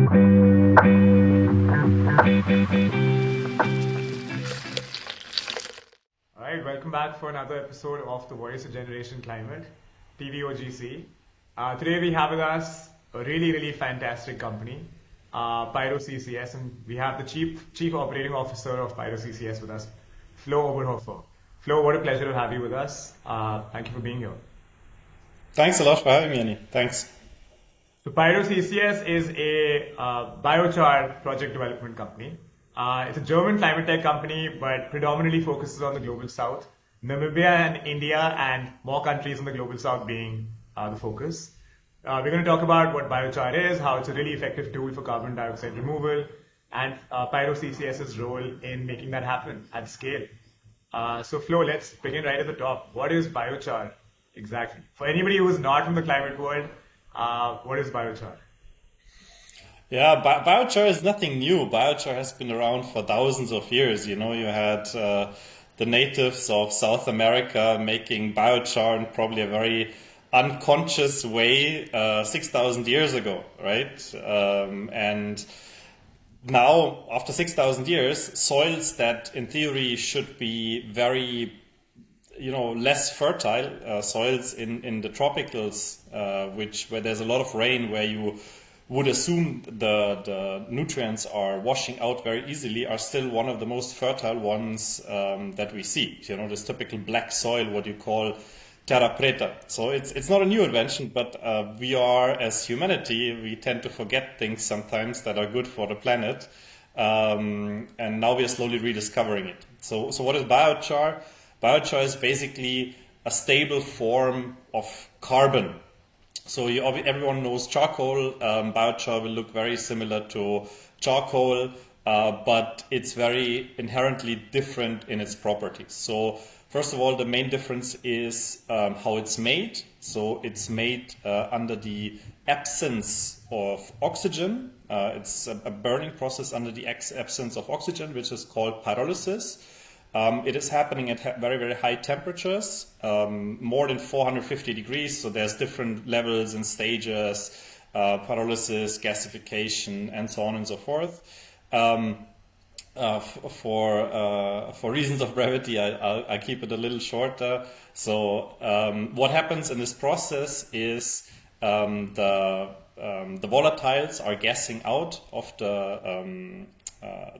All right, welcome back for another episode of the Voice of Generation Climate, TVOGC. Today we have with us a really fantastic company, PyroCCS, and we have the Chief Operating Officer of PyroCCS with us, Flo Oberhofer. Flo, what a pleasure to have you with us. Thank you for being here. Thanks a lot for having me, Annie. Thanks. So PyroCCS is a biochar project development company. It's a German climate tech company, but predominantly focuses on the global south, Namibia and India, and more countries in the global south being the focus. We're going to talk about what biochar is, how it's a really effective tool for carbon dioxide removal, and PyroCCS's role in making that happen at scale. So Flo, let's begin right at the top. What is biochar exactly? For anybody who is not from the climate world, what is biochar? Yeah, biochar is nothing new. Biochar has been around for thousands of years. You know, you had the natives of South America making biochar in probably a very unconscious way 6,000 years ago, right? And now, after 6,000 years, soils that in theory should be very less fertile, soils in the tropicals, where there's a lot of rain, where you would assume the nutrients are washing out very easily, are still one of the most fertile ones that we see. You know, this typical black soil, what you call terra preta. So it's not a new invention, but we are, as humanity, we tend to forget things sometimes that are good for the planet, and now we are slowly rediscovering it. So what is biochar? Biochar is basically a stable form of carbon. So everyone knows charcoal. Biochar will look very similar to charcoal, but it's very inherently different in its properties. So first of all, the main difference is how it's made. So it's made under the absence of oxygen. It's a burning process under the absence of oxygen, which is called pyrolysis. It is happening at very high temperatures, more than 450 degrees. So there's different levels and stages, pyrolysis, gasification, and so on and so forth. For reasons of brevity, I keep it a little shorter. So what happens in this process is the volatiles are gassing out of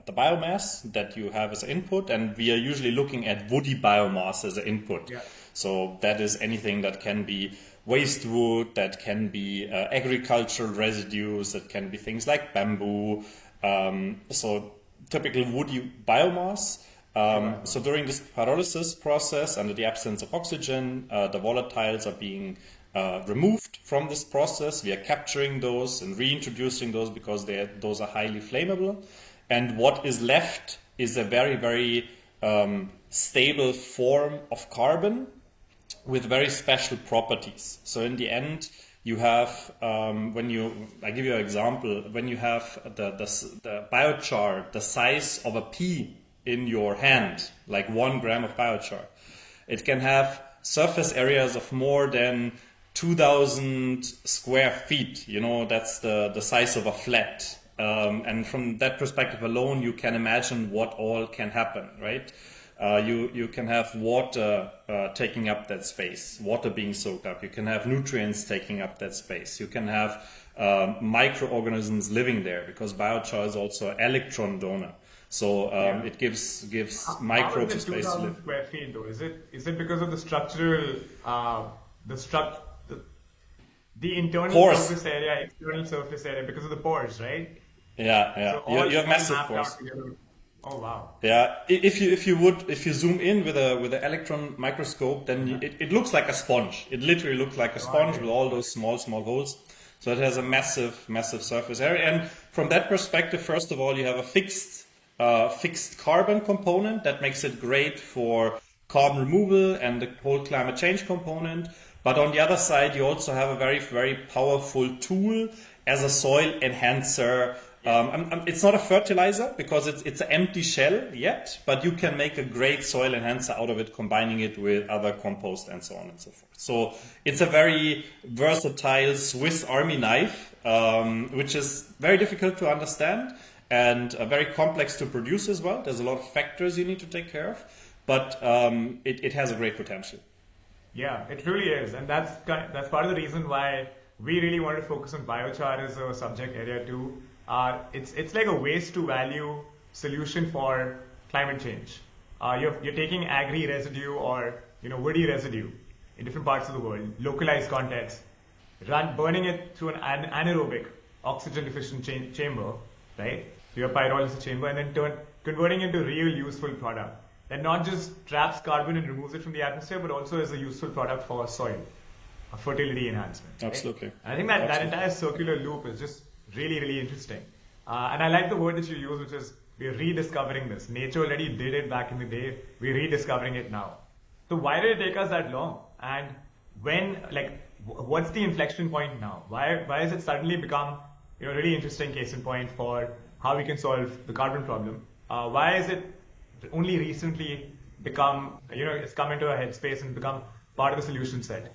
the biomass that you have as input, and we are usually looking at woody biomass as an input. Yeah. So that is anything that can be waste wood, that can be agricultural residues, that can be things like bamboo. So typical woody biomass. So during this pyrolysis process, under the absence of oxygen, the volatiles are being removed from this process. We are capturing those and reintroducing those because those are highly flammable. And what is left is a very stable form of carbon with very special properties. So in the end, you have, I give you an example, when you have the biochar, the size of a pea in your hand, like 1 gram of biochar, it can have surface areas of more than 2,000 square feet. You know, that's the size of a flat. And from that perspective alone, you can imagine what all can happen, right? You can have water taking up that space, water being soaked up. You can have nutrients taking up that space. You can have microorganisms living there, because biochar is also an electron donor. So it gives microbes a space to live. Square feet, though? Is it because of the structural, the internal pores. Surface area, external surface area, because of the pores, right? Yeah. So you have massive pores. Oh wow. Yeah. If you zoom in with an electron microscope, then it looks like a sponge. It literally looks like a sponge with all those small holes. So it has a massive surface area. And from that perspective, first of all, you have a fixed carbon component that makes it great for carbon removal and the whole climate change component. But on the other side, you also have a very powerful tool as a soil enhancer, It's not a fertilizer because it's an empty shell yet, but you can make a great soil enhancer out of it, combining it with other compost and so on and so forth. So it's a very versatile Swiss Army knife, which is very difficult to understand and very complex to produce as well. There's a lot of factors you need to take care of, but it has a great potential. Yeah, it really is, and that's part of the reason why we really wanted to focus on biochar as a subject area too. It's like a waste to value solution for climate change. You're taking agri residue or woody residue in different parts of the world, localized context, burning it through an anaerobic oxygen deficient chamber, right? So your pyrolysis chamber, and then converting into real useful product that not just traps carbon and removes it from the atmosphere, but also is a useful product for soil, a fertility enhancement. Right? Absolutely. And I think that entire circular loop is just really, really interesting. And I like the word that you use, which is we're rediscovering this. Nature already did it back in the day. We're rediscovering it now. So why did it take us that long? And what's the inflection point now? Why has it suddenly become a really interesting case in point for how we can solve the carbon problem? Why is it only recently become, it's come into a headspace and become part of the solution set?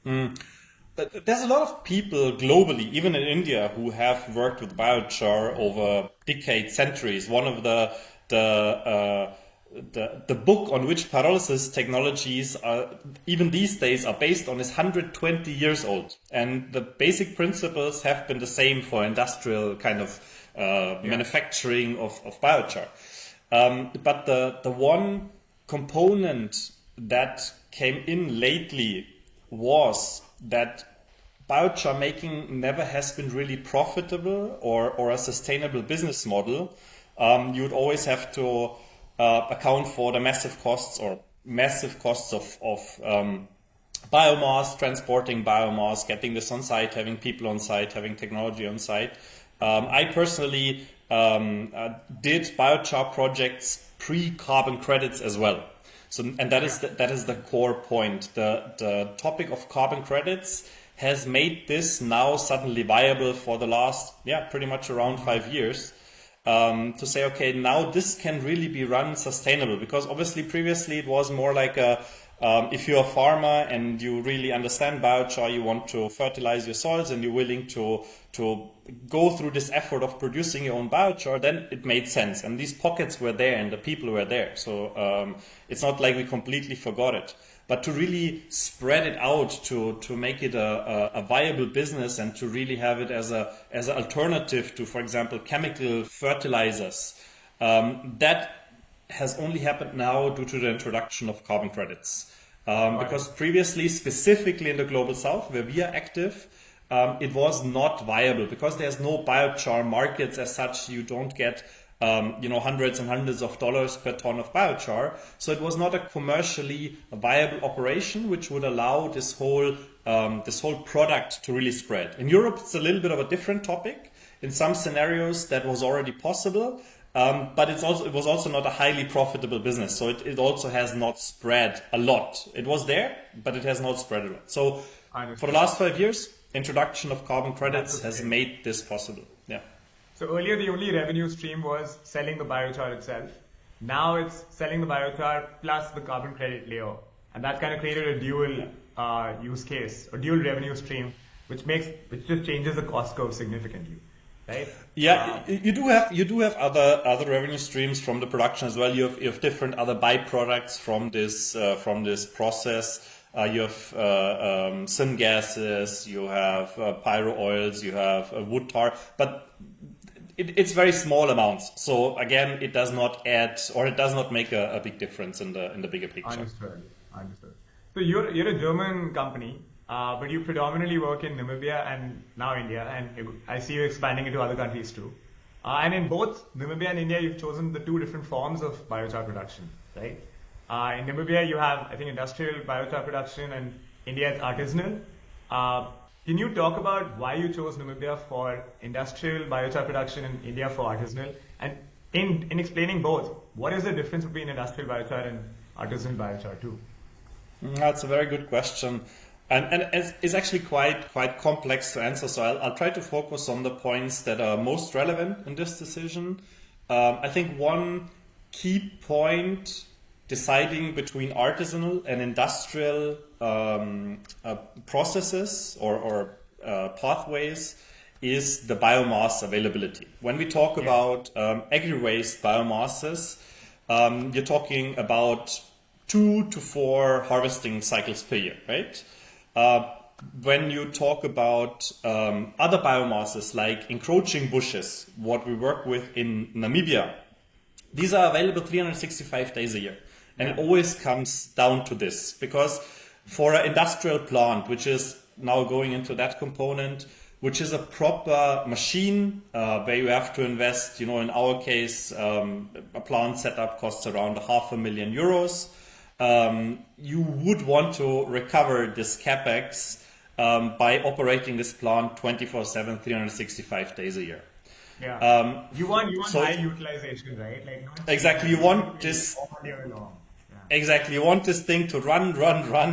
There's a lot of people globally, even in India, who have worked with biochar over decades, centuries. One of the book on which pyrolysis technologies are, even these days, are based on is 120 years old, and the basic principles have been the same for industrial kind of manufacturing of biochar. But the one component that came in lately was that biochar making never has been really profitable or a sustainable business model. You would always have to account for the massive costs of biomass, transporting biomass, getting this on site, having people on site, having technology on site. I personally did biochar projects pre-carbon credits as well. So, and that is the core point. The topic of carbon credits has made this now suddenly viable for the last, pretty much around 5 years. To say, okay, now this can really be run sustainable, because obviously previously it was more like if you're a farmer and you really understand biochar, you want to fertilize your soils and you're willing to go through this effort of producing your own biochar, then it made sense. And these pockets were there and the people were there. So it's not like we completely forgot it. But to really spread it out, to make it a viable business and to really have it as an alternative to, for example, chemical fertilizers, that has only happened now due to the introduction of carbon credits. Because previously, specifically in the Global South, where we are active, it was not viable because there's no biochar markets as such. You don't get hundreds and hundreds of dollars per ton of biochar. So it was not a commercially viable operation, which would allow this whole product to really spread. In Europe, it's a little bit of a different topic. In some scenarios, that was already possible. But it was also not a highly profitable business. So it also has not spread a lot. It was there, but it has not spread a lot. So for the last 5 years, introduction of carbon credits has made this possible. Yeah. So earlier the only revenue stream was selling the biochar itself. Now it's selling the biochar plus the carbon credit layer. And that kind of created a dual use case, a dual revenue stream, which just changes the cost curve significantly. Right? Yeah, you do have other revenue streams from the production as well. You have different other byproducts from this process. You have syngases, you have pyro oils, you have wood tar, but it's very small amounts. So again, it does not add, or it does not make a big difference in the bigger picture. Understood. So you're a German company. But you predominantly work in Namibia and now India, and I see you expanding into other countries too. And in both Namibia and India, you've chosen the two different forms of biochar production, right? In Namibia, you have, I think, industrial biochar production, and India is artisanal. Can you talk about why you chose Namibia for industrial biochar production and India for artisanal? And in explaining both, what is the difference between industrial biochar and artisanal biochar too? That's a very good question. And it's actually quite complex to answer, so I'll try to focus on the points that are most relevant in this decision. I think one key point deciding between artisanal and industrial processes or pathways is the biomass availability. When we talk about agri-waste biomasses, you're talking about 2 to 4 harvesting cycles per year, right? When you talk about other biomasses like encroaching bushes, what we work with in Namibia, these are available 365 days a year. And it always comes down to this, because for an industrial plant, which is now going into that component, which is a proper machine where you have to invest, in our case, a plant setup costs around €500,000. You would want to recover this capex by operating this plant 24/7, 365 days a year. Yeah. You want high utilization, right? Like exactly. You want this all year long. Exactly. You want this thing to run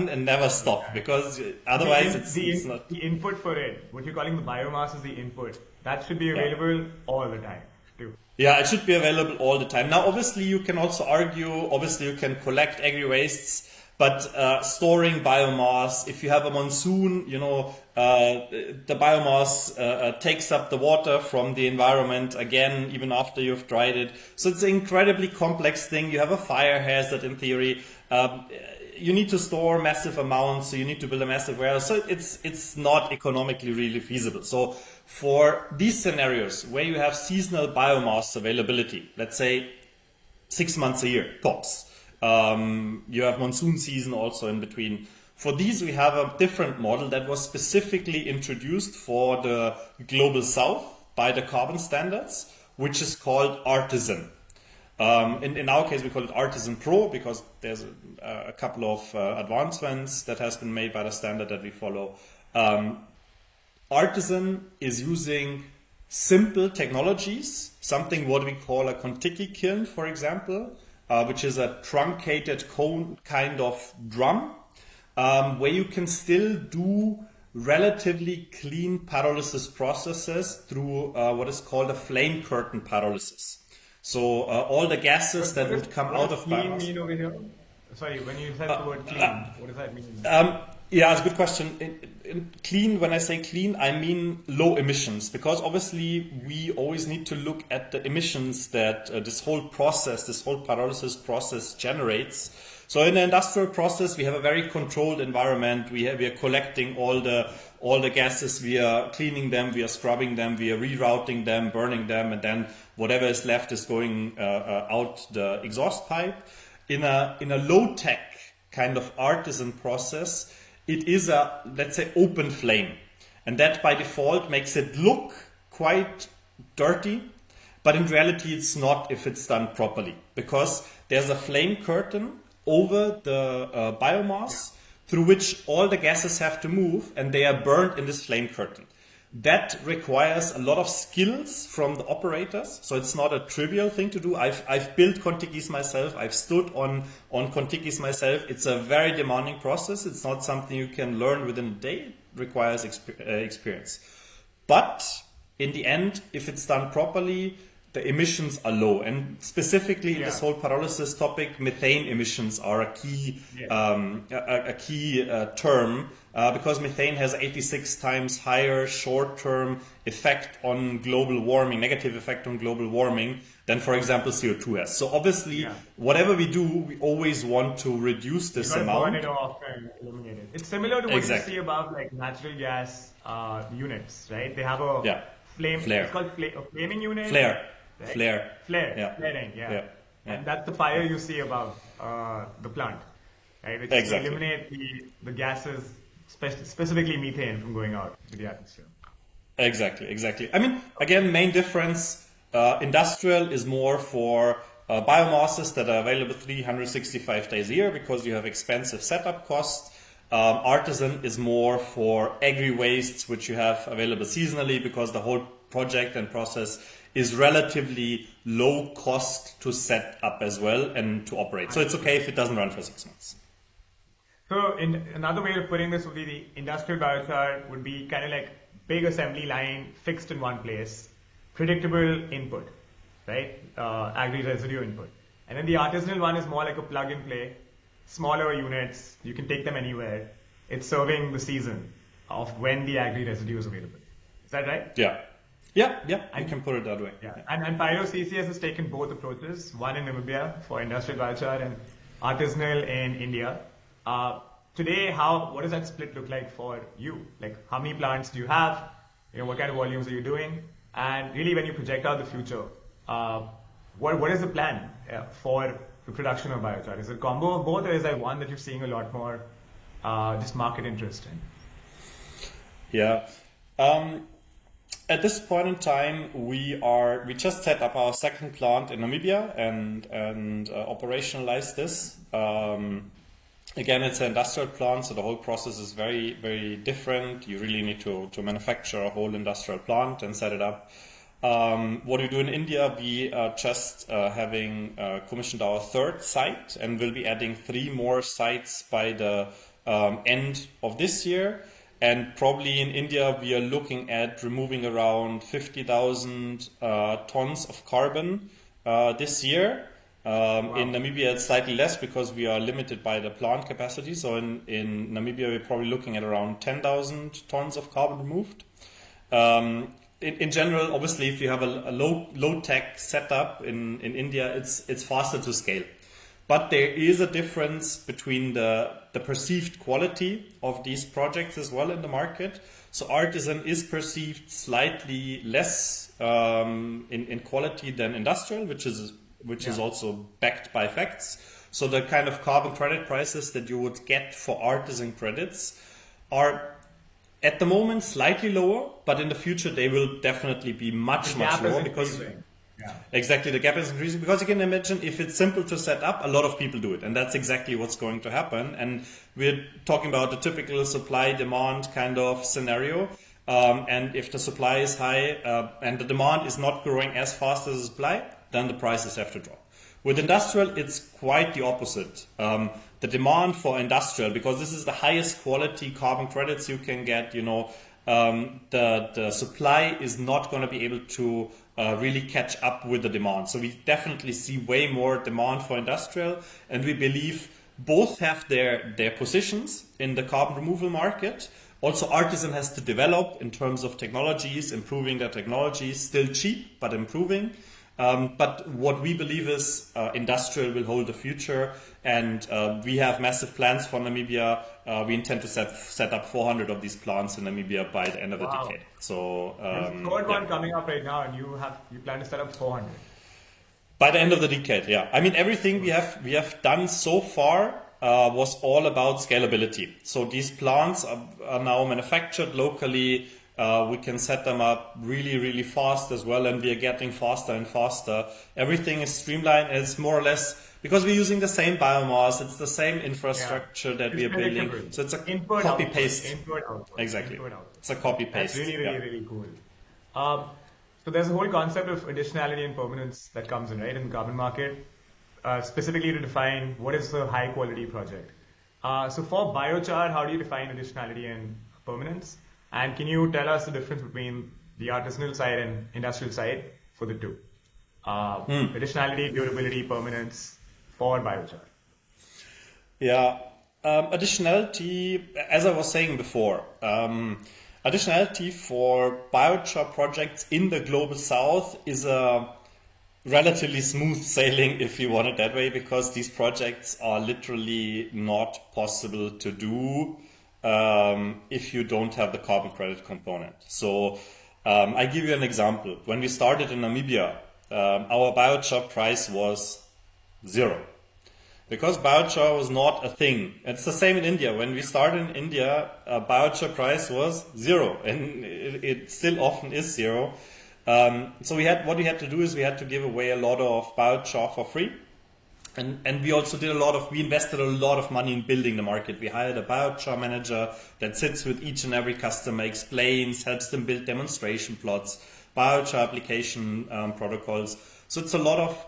and never stop, because otherwise it's not. The input for it, what you're calling the biomass is the input. That should be available all the time too. Yeah, it should be available all the time. Now, obviously, you can also argue, you can collect agri-wastes, but storing biomass, if you have a monsoon, the biomass takes up the water from the environment again, even after you've dried it. So it's an incredibly complex thing. You have a fire hazard in theory. You need to store massive amounts, so you need to build a massive warehouse. So it's not economically really feasible. So for these scenarios where you have seasonal biomass availability, let's say 6 months a year, tops, you have monsoon season also in between. For these, we have a different model that was specifically introduced for the Global South by the carbon standards, which is called Artisan. In our case, we call it Artisan Pro because there's a couple of advancements that has been made by the standard that we follow. Artisan is using simple technologies, something what we call a Contiki kiln, for example, which is a truncated cone kind of drum, where you can still do relatively clean pyrolysis processes through what is called a flame curtain pyrolysis. So all the gases that would come out of clean mean over here? Sorry, when you said the word clean, what does that mean? Yeah, it's a good question. Clean, when I say clean, I mean low emissions, because obviously we always need to look at the emissions that this whole pyrolysis process generates. So in the industrial process, we have a very controlled environment. We are collecting all the gases, we are cleaning them, we are scrubbing them, we are rerouting them, burning them, and then whatever is left is going out the exhaust pipe. In a low tech kind of artisan process, it is a, let's say, open flame, and that by default makes it look quite dirty, but in reality it's not if it's done properly, because there's a flame curtain over the biomass through which all the gases have to move, and they are burned in this flame curtain. That requires a lot of skills from the operators, so it's not a trivial thing to do. I've built Contikis myself, I've stood on Contikis myself. It's a very demanding process. It's not something you can learn within a day. It requires experience. But in the end, if it's done properly, the emissions are low. And specifically in this whole pyrolysis topic, methane emissions are a key term, because methane has 86 times higher short-term effect on global warming, negative effect on global warming, than, for example, CO2 has. So obviously, whatever we do, we always want to reduce this amount. Burn it off and eliminate it. It's similar to what you see about like natural gas units, right? They have a flame. Flare. It's called a flaming unit. Flare. Right? Flaring, yeah. And that's the fire you see above the plant, right? Which eliminate the gases, specifically methane, from going out to the atmosphere. Exactly. I mean, again, main difference, industrial is more for biomasses that are available 365 days a year because you have expensive setup costs. Artisan is more for agri-wastes, which you have available seasonally because the whole project and process is relatively low cost to set up as well and to operate. So it's okay if it doesn't run for 6 months. So another way of putting this would be the industrial biochar would be kind of like big assembly line fixed in one place, predictable input, right? Agri-residue input. And then the artisanal one is more like a plug and play, smaller units, you can take them anywhere. It's serving the season of when the agri-residue is available. Is that right? Yeah. Yeah, you can put it that way. Yeah. And PyroCCS has taken both approaches, one in Namibia for industrial biochar and artisanal in India. Today, what does that split look like for you? Like, how many plants do you have? What kind of volumes are you doing? And really, when you project out the future, what is the plan for the production of biochar? Is it a combo of both, or is there one that you're seeing a lot more just market interest in? Yeah. At this point in time, we just set up our second plant in Namibia and operationalized this. Again, it's an industrial plant, so the whole process is very, very different. You really need to manufacture a whole industrial plant and set it up. What we do in India, we are just having commissioned our third site and will be adding 3 more sites by the end of this year. And probably in India, we are looking at removing around 50,000 tons of carbon this year. Wow. In Namibia, it's slightly less because we are limited by the plant capacity. So in Namibia, we're probably looking at around 10,000 tons of carbon removed. In general, obviously, if you have a low-tech setup in India, it's faster to scale. But there is a difference between the perceived quality of these projects as well in the market. So artisan is perceived slightly less in quality than industrial, which is also backed by facts. So the kind of carbon credit prices that you would get for artisan credits are at the moment slightly lower, but in the future they will definitely be much lower because exactly, the gap is increasing, because you can imagine if it's simple to set up, a lot of people do it, and that's exactly what's going to happen. And we're talking about the typical supply-demand kind of scenario. And if the supply is high and the demand is not growing as fast as the supply, then the prices have to drop. With industrial, it's quite the opposite. The demand for industrial, because this is the highest quality carbon credits you can get, the supply is not going to be able to really catch up with the demand. So we definitely see way more demand for industrial, and we believe both have their positions in the carbon removal market. Also, artisan has to develop in terms of technologies, improving their technologies, still cheap, but improving. But what we believe is industrial will hold the future, and we have massive plans for Namibia. We intend to set up 400 of these plants in Namibia by the end of the decade. So there's a third one coming up right now, and you plan to set up 400 by the end of the decade. Yeah, I mean everything we have done so far was all about scalability. So these plants are now manufactured locally. We can set them up really, really fast as well, and we are getting faster and faster. Everything is streamlined. It's more or less, because we're using the same biomass, it's the same infrastructure that we are building. So it's a copy-paste. Input-output. Exactly. Input-output. It's a copy-paste. That's really, really cool. So there's a whole concept of additionality and permanence that comes in, right, in the carbon market, specifically to define what is a high-quality project. So for biochar, how do you define additionality and permanence? And can you tell us the difference between the artisanal side and industrial side for the two? Additionality, durability, permanence for biochar. Yeah, additionality, as I was saying before, additionality for biochar projects in the global south is a relatively smooth sailing, if you want it that way, because these projects are literally not possible to do if you don't have the carbon credit component. So I give you an example. When we started in Namibia, our biochar price was 0. Because biochar was not a thing. It's the same in India. When we started in India, biochar price was 0, and it still often is 0. So what we had to do is we had to give away a lot of biochar for free. And we also we invested a lot of money in building the market. We hired a biochar manager that sits with each and every customer, explains, helps them build demonstration plots, biochar application protocols. So it's a lot of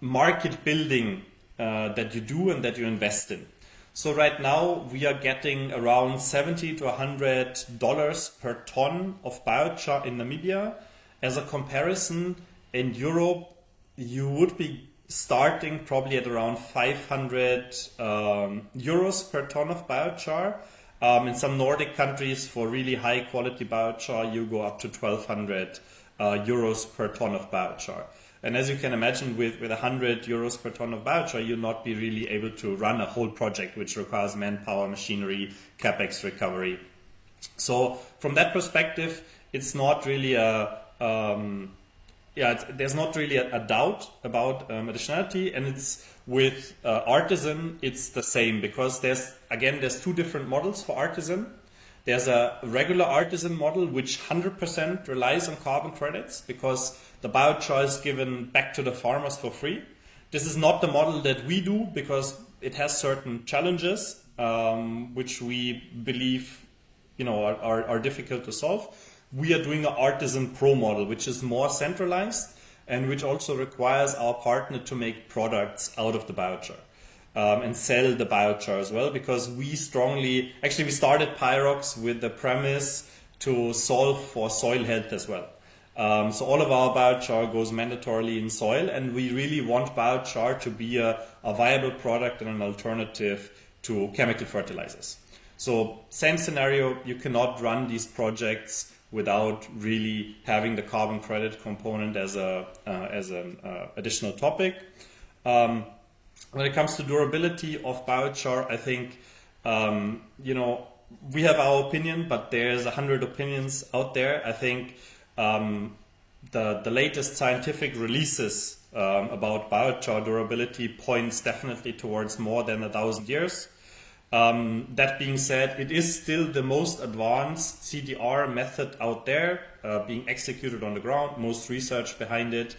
market building that you do and that you invest in. So right now we are getting around $70 to $100 per ton of biochar in Namibia. As a comparison, in Europe you would be starting probably at around 500 euros per ton of biochar. In some Nordic countries, for really high quality biochar, you go up to 1,200 euros per ton of biochar. And as you can imagine, with 100 euros per ton of biochar, you'll not be really able to run a whole project, which requires manpower, machinery, capex recovery. So from that perspective, it's not really there's not really a doubt about additionality, and it's with artisan, it's the same, because there's two different models for artisan. There's a regular artisan model which 100% relies on carbon credits because the biochar is given back to the farmers for free. This is not the model that we do because it has certain challenges which we believe are difficult to solve. We are doing an artisan pro model, which is more centralized and which also requires our partner to make products out of the biochar and sell the biochar as well, because we started Pyrox with the premise to solve for soil health as well. So all of our biochar goes mandatorily in soil, and we really want biochar to be a viable product and an alternative to chemical fertilizers. So same scenario, you cannot run these projects without really having the carbon credit component as an additional topic. When it comes to durability of biochar, I think we have our opinion, but there's 100 opinions out there. I think the latest scientific releases about biochar durability points definitely towards more than 1,000 years. That being said, it is still the most advanced CDR method out there being executed on the ground, most research behind it,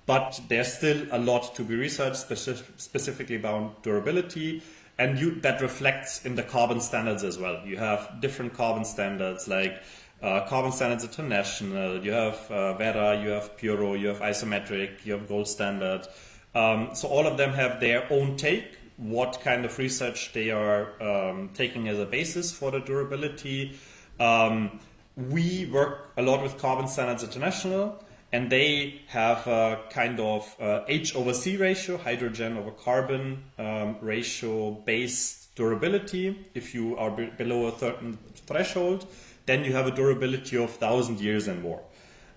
but there's still a lot to be researched specifically about durability, and that reflects in the carbon standards as well. You have different carbon standards like Carbon Standards International, you have Vera, you have Puro, you have Isometric, you have Gold Standard. So all of them have their own take, what kind of research they are taking as a basis for the durability. We work a lot with Carbon Standards International, and they have a kind of H/C ratio, hydrogen over carbon ratio based durability. If you are below a certain threshold, then you have a durability of 1,000 years and more.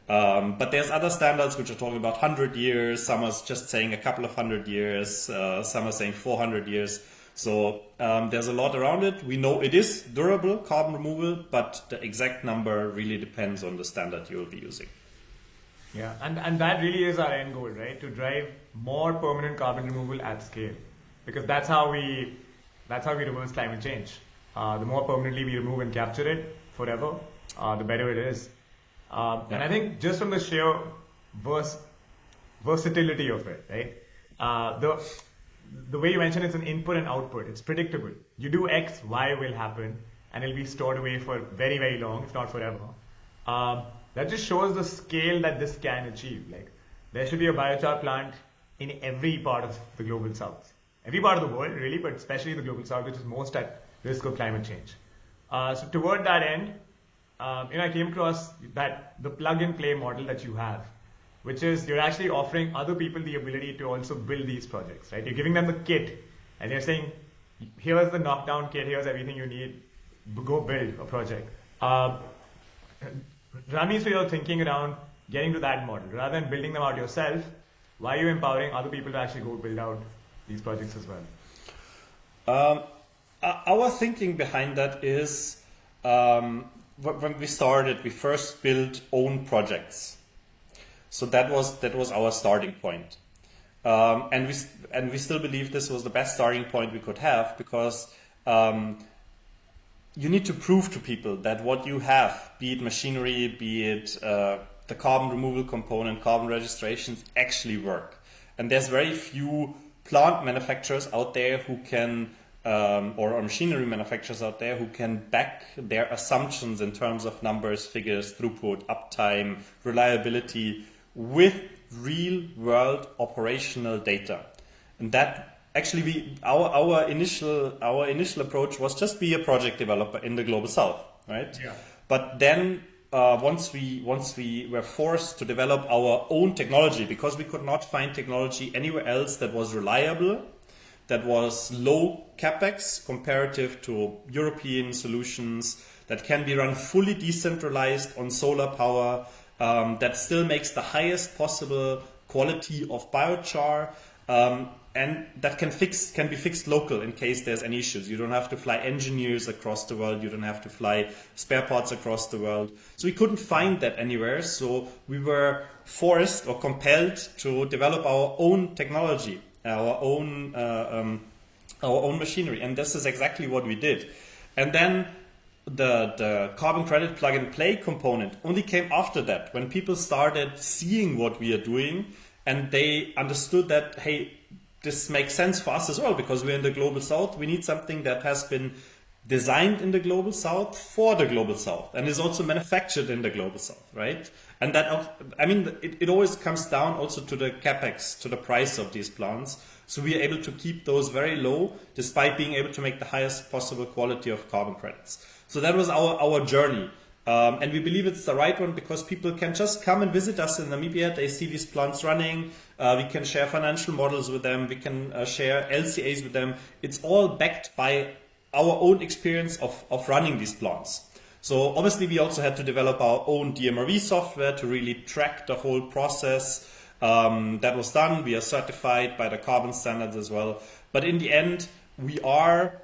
But there's other standards which are talking about 100 years, some are just saying a couple of 100 years, some are saying 400 years. So there's a lot around it. We know it is durable, carbon removal, but the exact number really depends on the standard you will be using. Yeah, and that really is our end goal, right? To drive more permanent carbon removal at scale, because that's how we reverse climate change. The more permanently we remove and capture it forever, the better it is. And I think just from the sheer versatility of it, right? The way you mentioned it's an input and output. It's predictable. You do X, Y will happen, and it'll be stored away for very, very long, if not forever. That just shows the scale that this can achieve. Like, there should be a biochar plant in every part of the global south. Every part of the world, really, but especially the global south, which is most at risk of climate change. So toward that end, I came across the plug-and-play model that you have, which is you're actually offering other people the ability to also build these projects, right? You're giving them the kit, and you're saying, here's the knockdown kit, here's everything you need, go build a project. Run me through your thinking around getting to that model. Rather than building them out yourself, why are you empowering other people to actually go build out these projects as well? Our thinking behind that is, when we started, we first built own projects. So that was our starting point. And we still believe this was the best starting point we could have, because you need to prove to people that what you have, be it machinery, be it the carbon removal component, carbon registrations, actually work. And there's very few plant manufacturers out there who can, or machinery manufacturers out there who can back their assumptions in terms of numbers, figures, throughput, uptime, reliability with real world operational data. And that actually our initial approach was just be a project developer in the global south, right? Yeah. But then once we were forced to develop our own technology, because we could not find technology anywhere else that was reliable, that was low capex comparative to European solutions, that can be run fully decentralized on solar power, that still makes the highest possible quality of biochar, and that can be fixed local in case there's any issues. You don't have to fly engineers across the world. You don't have to fly spare parts across the world. So we couldn't find that anywhere. So we were forced or compelled to develop our own technology, our own machinery, and this is exactly what we did. And then the carbon credit plug and play component only came after that, when people started seeing what we are doing and they understood that, hey, this makes sense for us as well, because we're in the global south. We need something that has been designed in the global south for the global south and is also manufactured in the global south, right? And that, I mean, it always comes down also to the capex, to the price of these plants. So we are able to keep those very low despite being able to make the highest possible quality of carbon credits. So that was our journey. And we believe it's the right one because people can just come and visit us in Namibia. They see these plants running. We can share financial models with them. We can share LCAs with them. It's all backed by our own experience of running these plants. So obviously we also had to develop our own DMRV software to really track the whole process. That was done. We are certified by the carbon standards as well. But in the end, we are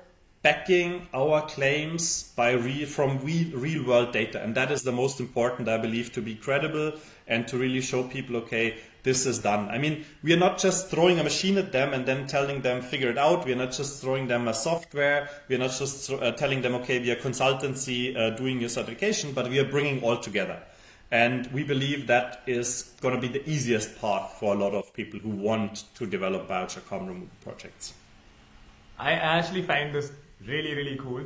backing our claims from real world data. And that is the most important, I believe, to be credible and to really show people, okay, this is done. I mean, we are not just throwing a machine at them and then telling them, figure it out. We are not just throwing them a software. We are not just telling them, okay, we are consultancy doing your certification, but we are bringing all together. And we believe that is going to be the easiest path for a lot of people who want to develop biochar carbon removal projects. I actually find this really, really cool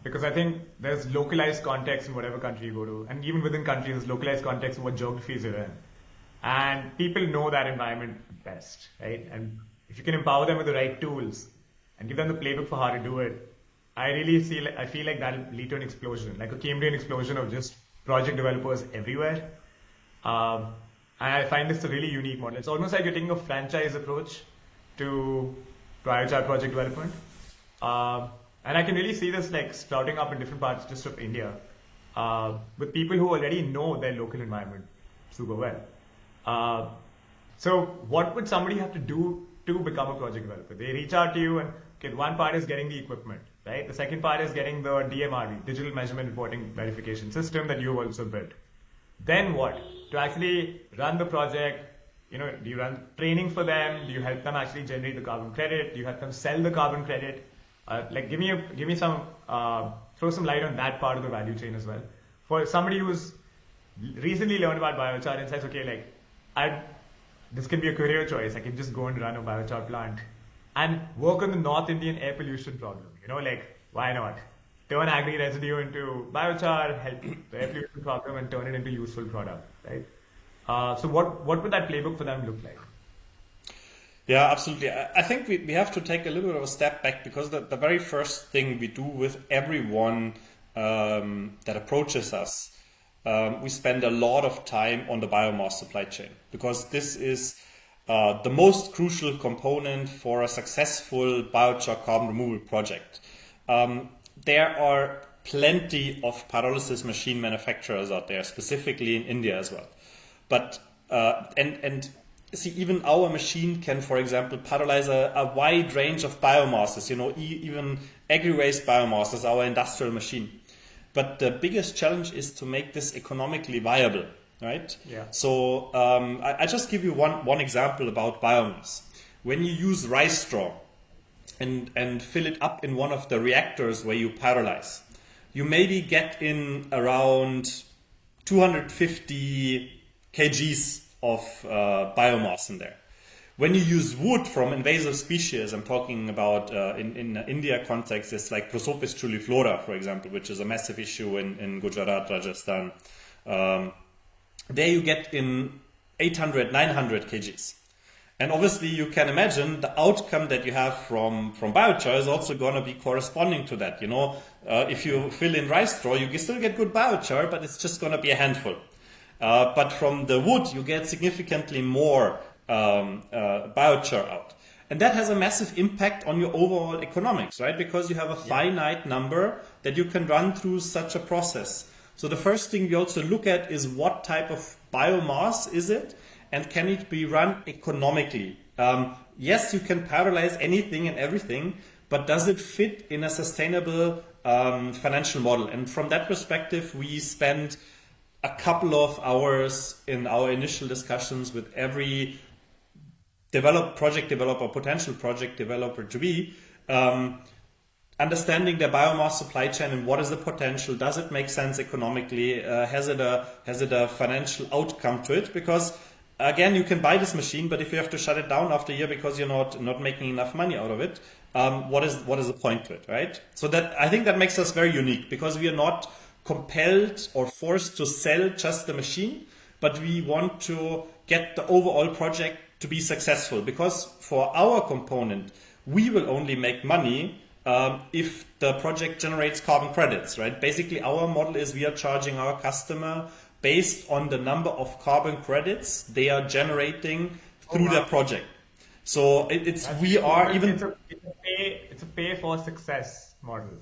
because I think there's localized context in whatever country you go to, and even within countries, there's localized context in what geographies you're in. And people know that environment best, right? And if you can empower them with the right tools and give them the playbook for how to do it, I feel like that'll lead to an explosion, like a Cambrian explosion of just project developers everywhere. And I find this a really unique model. It's almost like you're taking a franchise approach to biochar project development. And I can really see this like sprouting up in different parts just of India with people who already know their local environment super well. So what would somebody have to do to become a project developer? They reach out to you and, okay, one part is getting the equipment, right? The second part is getting the DMRV, digital measurement reporting verification system that you've also built. Then what? To actually run the project, do you run training for them? Do you help them actually generate the carbon credit? Do you help them sell the carbon credit? Throw some light on that part of the value chain as well. For somebody who's recently learned about biochar and says, okay, this can be a career choice. I can just go and run a biochar plant and work on the North Indian air pollution problem. Why not? Turn agri residue into biochar, help the air pollution problem and turn it into useful product, right? So what would that playbook for them look like? Yeah, absolutely. I think we have to take a little bit of a step back because the very first thing we do with everyone that approaches us, we spend a lot of time on the biomass supply chain because this is the most crucial component for a successful biochar carbon removal project. There are plenty of pyrolysis machine manufacturers out there, specifically in India as well. But see, even our machine can, for example, pyrolyze a wide range of biomasses. Even agri-waste biomass is our industrial machine. But the biggest challenge is to make this economically viable, right? Yeah. So I just give you one example about biomass. When you use rice straw and fill it up in one of the reactors where you pyrolyze, you maybe get in around 250 kgs of biomass in there. When you use wood from invasive species, I'm talking about in India context, it's like Prosopis truliflora, for example, which is a massive issue in Gujarat, Rajasthan. There you get in 800, 900 kgs. And obviously you can imagine the outcome that you have from biochar is also going to be corresponding to that. If you fill in rice straw, you still get good biochar, but it's just going to be a handful. But from the wood, you get significantly more biochar out. And that has a massive impact on your overall economics, right? Because you have a finite number that you can run through such a process. So the first thing we also look at is what type of biomass is it, and can it be run economically? Yes, you can parallelize anything and everything, but does it fit in a sustainable financial model? And from that perspective, we spend a couple of hours in our initial discussions with every potential project developer to be understanding their biomass supply chain and what is the potential. Does it make sense economically? Has it a financial outcome to it? Because again, you can buy this machine, but if you have to shut it down after a year because you're not making enough money out of it, what is the point to it, right? So that I think that makes us very unique, because we are not compelled or forced to sell just the machine, but we want to get the overall project to be successful. Because for our component, we will only make money if the project generates carbon credits, right? Basically, our model is we are charging our customer based on the number of carbon credits they are generating through their project. So it's a pay for success model.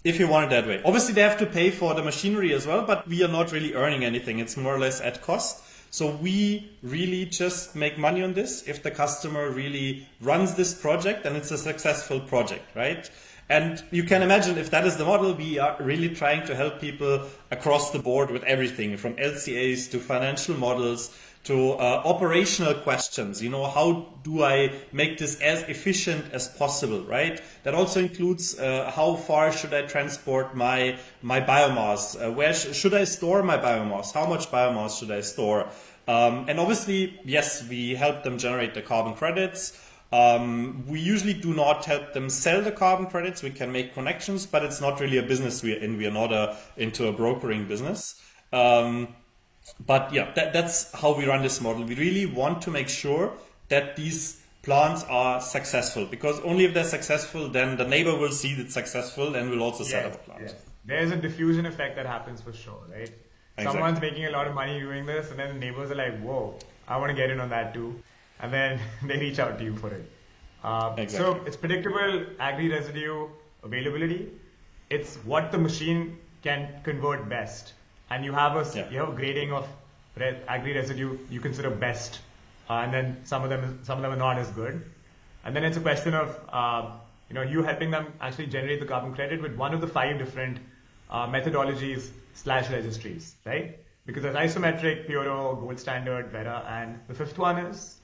If you want it that way. Obviously, they have to pay for the machinery as well, but we are not really earning anything. It's more or less at cost. So we really just make money on this if the customer really runs this project and it's a successful project, right? And you can imagine if that is the model, we are really trying to help people across the board with everything from LCAs to financial models to operational questions. How do I make this as efficient as possible, right? That also includes how far should I transport my biomass? Where should I store my biomass? How much biomass should I store? And obviously, yes, we help them generate the carbon credits. We usually do not help them sell the carbon credits. We can make connections, but it's not really a business we're in. We are not into a brokering business. But yeah, that's how we run this model. We really want to make sure that these plants are successful, because only if they're successful, then the neighbor will see it's successful and will also set up a plant. Yes. There's a diffusion effect that happens for sure, right? Exactly. Someone's making a lot of money doing this, and then the neighbors are like, whoa, I want to get in on that too. And then they reach out to you for it. Exactly. So it's predictable agri-residue availability. It's what the machine can convert best. And you have a grading of agri-residue you consider best, and then some of them are not as good. And then it's a question of you helping them actually generate the carbon credit with one of the 5 different methodologies / registries, right? Because there's isometric, Puro, Gold Standard, Vera, and the 5th one is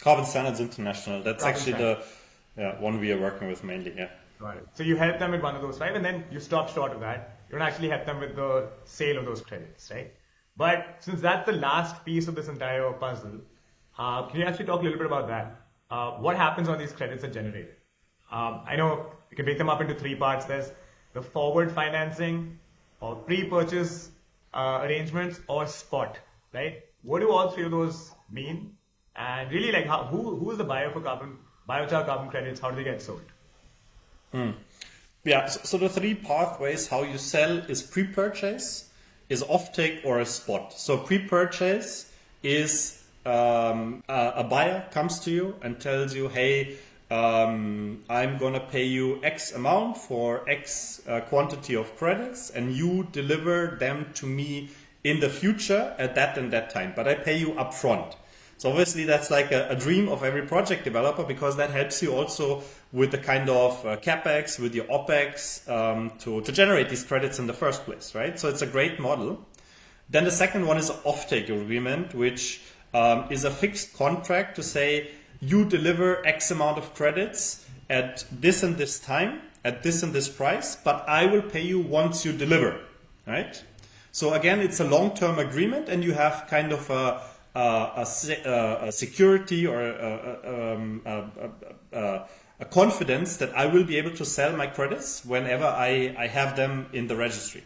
Carbon Standards International. That's actually the one we are working with mainly. Yeah. Got it. So you help them with one of those 5, and then you stop short of that. You don't actually help them with the sale of those credits, right? But since that's the last piece of this entire puzzle, can you actually talk a little bit about that? What happens when these credits are generated? I know you can break them up into 3 parts. There's the forward financing, or pre-purchase arrangements, or spot, right? What do all 3 of those mean? And really, like, who is the buyer for biochar carbon credits? How do they get sold? Yeah, so the 3 pathways how you sell is pre-purchase, is offtake, or a spot. So pre-purchase is a buyer comes to you and tells you, hey, I'm going to pay you X amount for X quantity of credits, and you deliver them to me in the future at that and that time, but I pay you upfront. So obviously that's like a dream of every project developer, because that helps you also with the kind of capex, with your opex, to generate these credits in the first place, right? So it's a great model. Then the second one is an offtake agreement, which is a fixed contract to say you deliver X amount of credits at this and this time, at this and this price, but I will pay you once you deliver, right? So again, it's a long-term agreement, and you have kind of a security or a confidence that I will be able to sell my credits whenever I have them in the registry.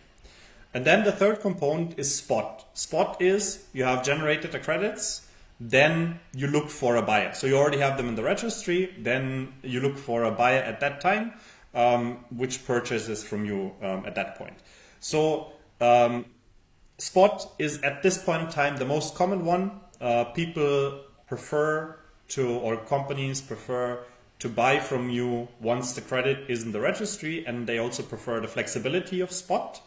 And then the third component is spot. Spot is you have generated the credits, then you look for a buyer. So you already have them in the registry, then you look for a buyer at that time, which purchases from you at that point. So spot is at this point in time the most common one. People prefer to, or companies prefer to buy from you once the credit is in the registry, and they also prefer the flexibility of spot.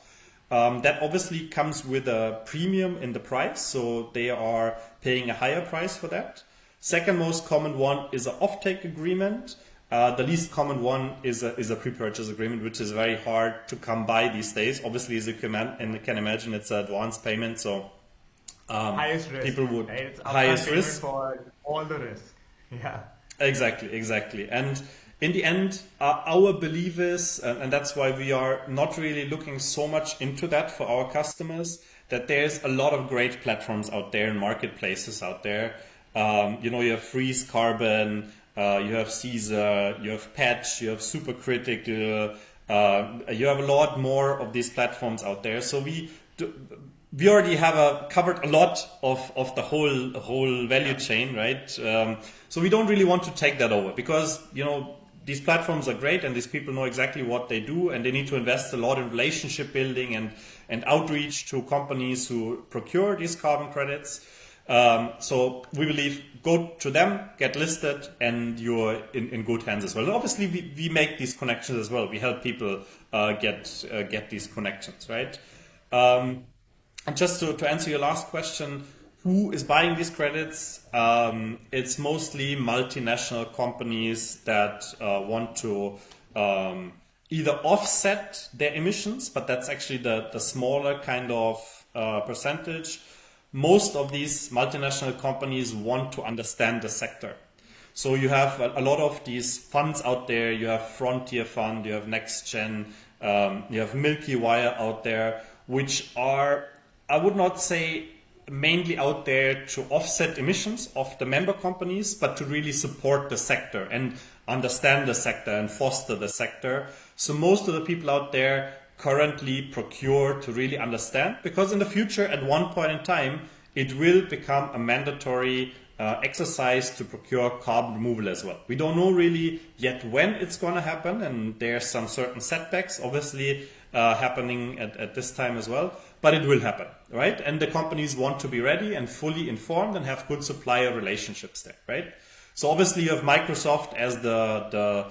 That obviously comes with a premium in the price, so they are paying a higher price for that. Second most common one is an offtake agreement. The least common one is a pre-purchase agreement, which is very hard to come by these days. Obviously, as you can imagine, it's an advance payment, so highest risk. People would right? It's highest upfront risk payment for all the risk. Yeah. Exactly. And in the end, our belief is, and that's why we are not really looking so much into that for our customers, that there's a lot of great platforms out there and marketplaces out there. You have Freeze Carbon, you have Caesar, you have Patch, you have Supercritical, you have a lot more of these platforms out there. So we already have covered a lot of the whole value chain, right? So we don't really want to take that over because, these platforms are great and these people know exactly what they do, and they need to invest a lot in relationship building and outreach to companies who procure these carbon credits. So we believe go to them, get listed, and you're in good hands as well. And obviously, we make these connections as well. We help people get these connections, right? And just to answer your last question, who is buying these credits? It's mostly multinational companies that want to either offset their emissions, but that's actually the smaller kind of percentage. Most of these multinational companies want to understand the sector. So you have a lot of these funds out there. You have Frontier Fund, you have NextGen, you have Milky Wire out there, which are, I would not say mainly out there to offset emissions of the member companies, but to really support the sector and understand the sector and foster the sector. So most of the people out there currently procure to really understand, because in the future, at one point in time, it will become a mandatory exercise to procure carbon removal as well. We don't know really yet when it's going to happen, and there's some certain setbacks obviously happening at this time as well, but it will happen, right? And the companies want to be ready and fully informed and have good supplier relationships there, right? So obviously you have Microsoft as the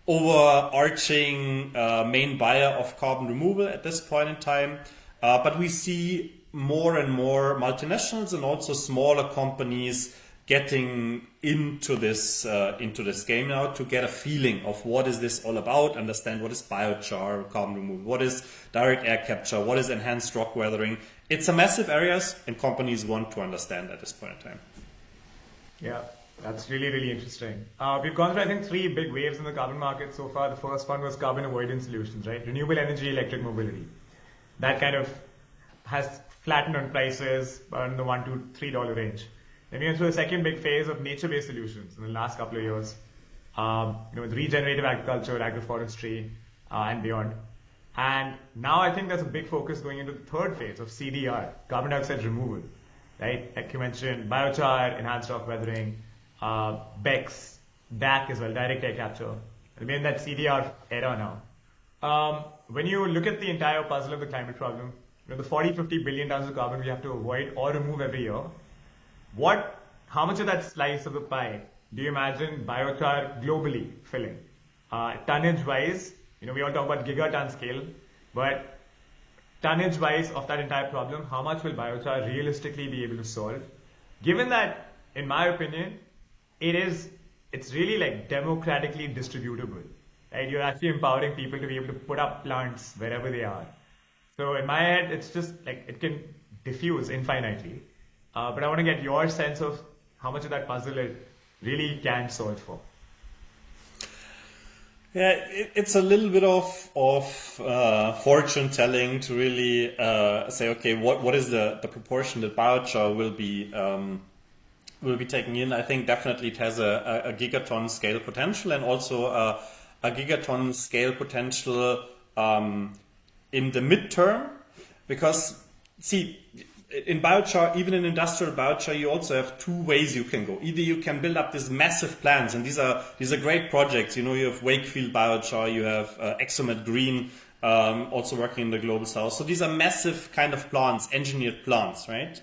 overarching main buyer of carbon removal at this point in time, but we see more and more multinationals and also smaller companies getting into this game now to get a feeling of what is this all about, understand what is biochar, carbon removal, what is direct air capture, what is enhanced rock weathering. It's a massive areas, and companies want to understand at this point in time. Yeah, that's really, really interesting. We've gone through, I think, 3 big waves in the carbon market so far. The first one was carbon avoidance solutions, right? Renewable energy, electric mobility. That kind of has flattened on prices in the $1 to $3 range. Then we went through the second big phase of nature-based solutions in the last couple of years, with regenerative agriculture, agroforestry, and beyond. And now I think there's a big focus going into the third phase of CDR, carbon dioxide removal, right? Like you mentioned, biochar, enhanced rock weathering, BECCS, DAC as well, direct air capture. We're in that CDR era now. When you look at the entire puzzle of the climate problem, the 40-50 billion tons of carbon we have to avoid or remove every year, how much of that slice of the pie do you imagine biochar globally filling? Tonnage-wise, we all talk about gigaton scale, but tonnage-wise of that entire problem, how much will biochar realistically be able to solve? Given that, in my opinion, it's really like democratically distributable, right? You're actually empowering people to be able to put up plants wherever they are. So in my head, it's just like it can diffuse infinitely. But I want to get your sense of how much of that puzzle it really can solve for. Yeah, it's a little bit of fortune telling to really say, okay, what is the proportion that biochar will be taking in? I think definitely it has a gigaton scale potential, and also a gigaton scale potential in the midterm, because see, in biochar, even in industrial biochar, you also have two ways you can go. Either you can build up these massive plants, and these are great projects. You know, you have Wakefield Biochar, you have Exomet Green, also working in the global south. So these are massive kind of plants, engineered plants, right?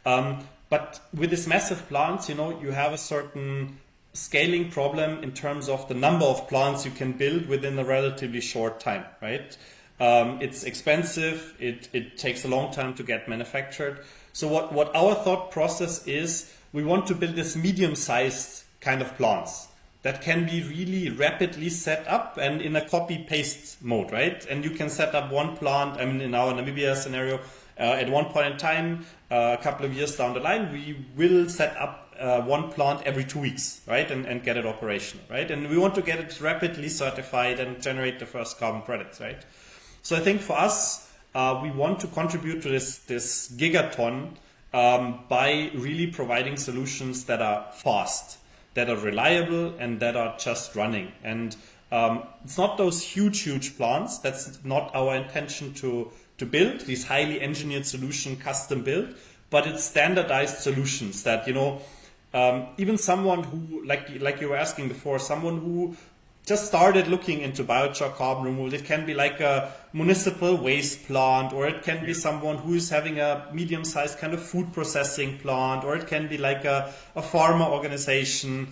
But with these massive plants, you know, you have a certain scaling problem in terms of the number of plants you can build within a relatively short time, right? It's expensive. It takes a long time to get manufactured. So what our thought process is, we want to build this medium-sized kind of plants that can be really rapidly set up and in a copy-paste mode, right? And you can set up one plant. I mean, in our Namibia scenario, at one point in time, a couple of years down the line, we will set up one plant every 2 weeks, right? And get it operational, right? And we want to get it rapidly certified and generate the first carbon credits, right? So I think for us, we want to contribute to this gigaton by really providing solutions that are fast, that are reliable, and that are just running. And it's not those huge plants. That's not our intention to build these highly engineered solution, custom built, but it's standardized solutions that, you know, even someone who, like you were asking before, someone who just started looking into biochar carbon removal, it can be like a municipal waste plant, or it can be someone who is having a medium-sized kind of food processing plant, or it can be like a pharma organization.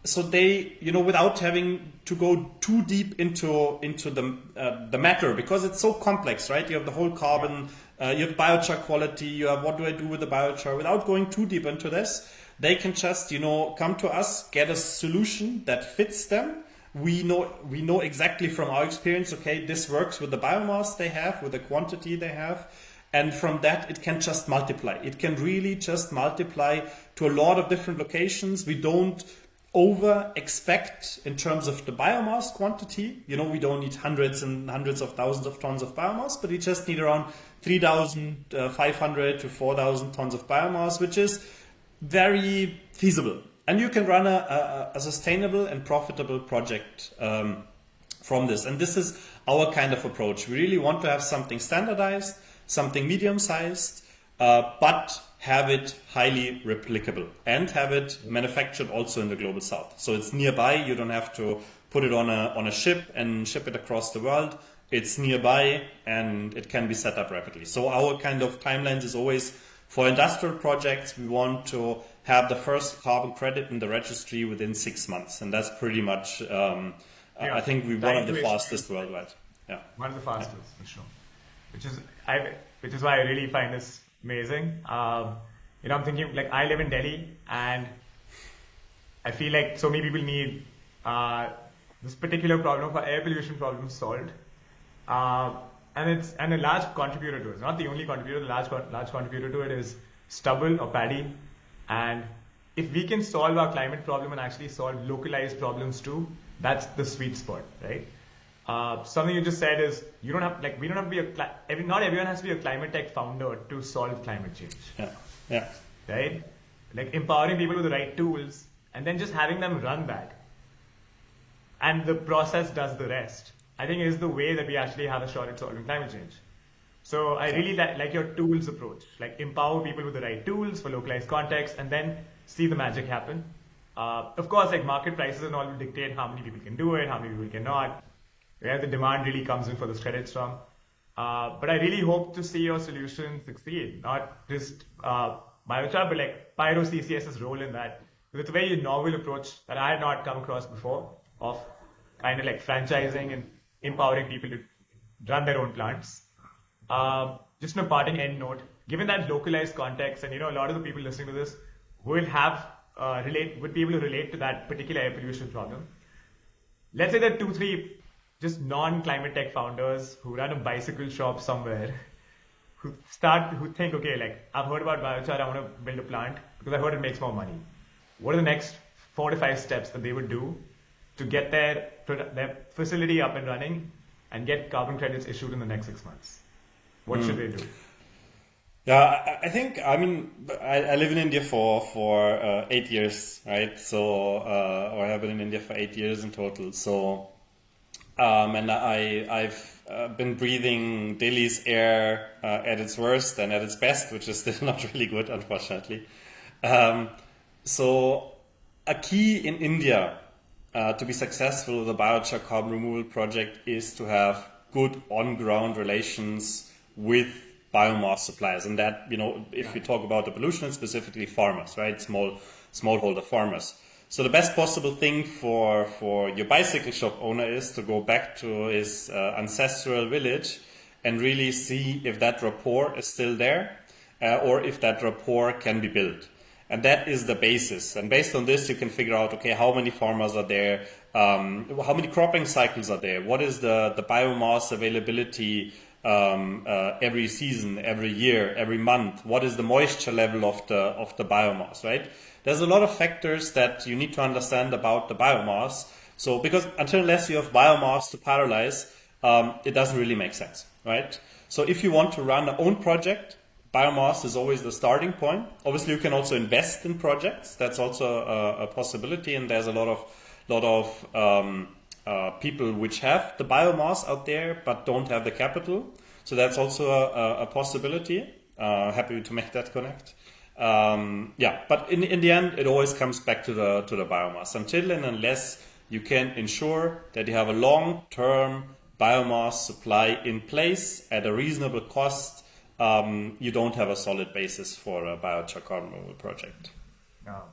So they, you know, without having to go too deep into the matter, because it's so complex, right? You have the whole carbon, you have biochar quality, you have what do I do with the biochar, without going too deep into this. They can just, you know, come to us, get a solution that fits them. We know exactly from our experience, okay, this works with the biomass they have, with the quantity they have. And from that, it can just multiply. It can really just multiply to a lot of different locations. We don't over expect in terms of the biomass quantity. You know, we don't need hundreds and hundreds of thousands of tons of biomass, but we just need around 3,500 to 4,000 tons of biomass, which is very feasible. And you can run a sustainable and profitable project from this. And this is our kind of approach. We really want to have something standardized, something medium-sized, but have it highly replicable and have it manufactured also in the global south. So it's nearby. You don't have to put it on a ship and ship it across the world. It's nearby and it can be set up rapidly. So our kind of timelines is always, for industrial projects, we want to have the first carbon credit in the registry within 6 months. And that's pretty much, I think, we're one of the fastest worldwide. Yeah. One of the fastest, for sure. Which is why I really find this amazing. You know, I'm thinking, like, I live in Delhi, and I feel like so many people need this particular problem for air pollution problem solved. And a large contributor to it, not the only contributor, the large contributor to it is stubble or paddy. And if we can solve our climate problem and actually solve localized problems too, that's the sweet spot, right? Something you just said is we don't have to be not everyone has to be a climate tech founder to solve climate change. Yeah. Right? Like empowering people with the right tools and then just having them run that. And the process does the rest. I think is the way that we actually have a shot at solving climate change. So I really like your tools approach, like empower people with the right tools for localized context and then see the magic happen. Of course, like market prices and all will dictate how many people can do it, how many people cannot, where the demand really comes in for those credits from. But I really hope to see your solution succeed, not just biochar, but like PyroCCS's role in that. Because it's a very novel approach that I had not come across before of kind of like franchising and empowering people to run their own plants. Just on a parting end note, given that localized context, and you know a lot of the people listening to this would be able to relate to that particular air pollution problem. Let's say there are 2-3 just non-climate tech founders who run a bicycle shop somewhere, who think, okay, like I've heard about biochar, I want to build a plant because I heard it makes more money. What are the next 4 to 5 steps that they would do to get their facility up and running and get carbon credits issued in the next 6 months? What should they do? Yeah, I think, I mean, I live in India for 8 years, right? So, or I have been in India for 8 years in total. So, and I've been breathing Delhi's air at its worst and at its best, which is still not really good, unfortunately. So a key in India to be successful with the biochar carbon removal project is to have good on-ground relations with biomass suppliers. And that, if you talk about the pollution, specifically farmers, right? Smallholder farmers. So the best possible thing for your bicycle shop owner is to go back to his ancestral village and really see if that rapport is still there or if that rapport can be built. And that is the basis. And based on this, you can figure out, okay, how many farmers are there? How many cropping cycles are there? What is the biomass availability every season, every year, every month? What is the moisture level of the biomass, right? There's a lot of factors that you need to understand about the biomass. So, because unless you have biomass to pyrolyze, it doesn't really make sense, right? So if you want to run your own project, biomass is always the starting point. Obviously, you can also invest in projects. That's also a possibility, and there's a lot of people which have the biomass out there but don't have the capital. So that's also a possibility. Happy to make that connect. But in the end, it always comes back to the biomass. Until and unless you can ensure that you have a long-term biomass supply in place at a reasonable cost, you don't have a solid basis for a biochar carbon removal project.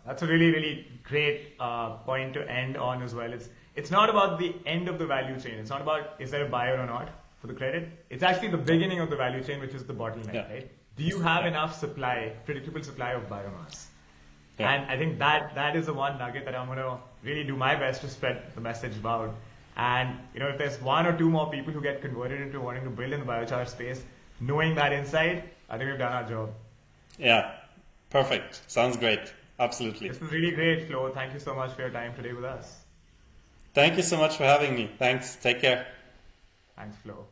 That's a really, really great point to end on as well. It's not about the end of the value chain. It's not about is there a buyer or not for the credit. It's actually the beginning of the value chain, which is the bottleneck, right? Do you have enough supply, predictable supply of biomass? Yeah. And I think that is the one nugget that I'm going to really do my best to spread the message about. And if there's one or two more people who get converted into wanting to build in the biochar space, knowing that insight, I think we've done our job. Yeah, perfect. Sounds great. Absolutely. This was really great, Flo. Thank you so much for your time today with us. Thank you so much for having me. Thanks. Take care. Thanks, Flo.